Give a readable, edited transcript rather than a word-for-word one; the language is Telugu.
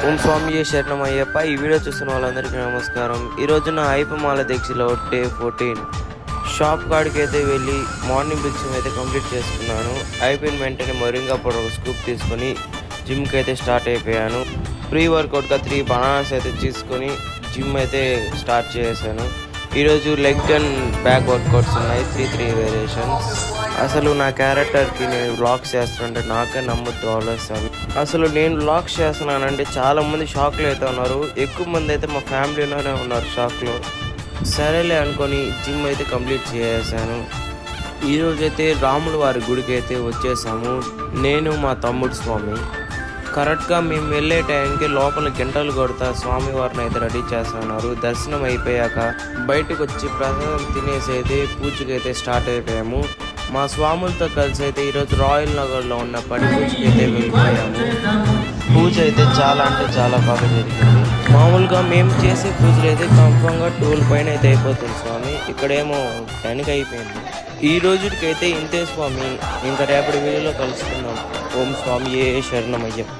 ఓం స్వామి శరణమయ్యప్ప. ఈ వీడియో చూస్తున్న వాళ్ళందరికీ నమస్కారం. ఈరోజు నా అయ్యప్పమాల దీక్షలో డే 14. షాప్ కాడికి అయితే వెళ్ళి మార్నింగ్ బిక్సింగ్ అయితే కంప్లీట్ చేసుకున్నాను. అయిపోయిన వెంటనే మొరింగా పౌడర్ ఒక స్కూప్ తీసుకొని జిమ్కి అయితే స్టార్ట్ అయిపోయాను. ప్రీ వర్కౌట్గా 3 బనానాస్ అయితే తీసుకొని జిమ్ అయితే స్టార్ట్ చేశాను. ఈరోజు లెగ్ అండ్ బ్యాక్ వర్కౌట్స్ ఉన్నాయి, 3 వేరియేషన్స్. అసలు నా క్యారెక్టర్కి నేను వ్లాగ్స్ చేస్తుంటే నాకే నమ్మొద్దు ఆలోచిస్తాను. అసలు నేను వ్లాగ్స్ చేస్తున్నానంటే చాలామంది షాక్లో అయితే ఉన్నారు. ఎక్కువ మంది అయితే మా ఫ్యామిలీలోనే ఉన్నారు షాక్లో. సరేలే అనుకొని జిమ్ అయితే కంప్లీట్ చేసేసాను. ఈరోజైతే రాముల వారి గుడికి అయితే వచ్చేసాము, నేను మా తమ్ముడు స్వామి. కరెక్ట్గా మేము వెళ్ళే టైంకి లోపల గంటలు కొడతా స్వామివారిని అయితే రెడీ చేస్తున్నారు. దర్శనం అయిపోయాక బయటకు వచ్చి ప్రసాదం తినేసి అయితే పూజకి అయితే స్టార్ట్ అయిపోయాము. మా స్వాములతో కలిసి అయితే ఈరోజు రాయల్ నగర్లో ఉన్న పడి పూజకి అయితే వెళ్ళిపోయాము. పూజ అయితే చాలా అంటే చాలా బాగా జరిగింది. మామూలుగా మేము చేసే పూజలు అయితే కన్ఫర్మ్గా 12 పైన అయితే అయిపోతుంది స్వామి. ఇక్కడేమో 10కి అయిపోయింది. ఈ రోజుకైతే ఇంతే స్వామి. ఇంకా రేపటి వీడియోలో కలుసుకుందాం. ఓం స్వామి శరణమయ్యప్ప.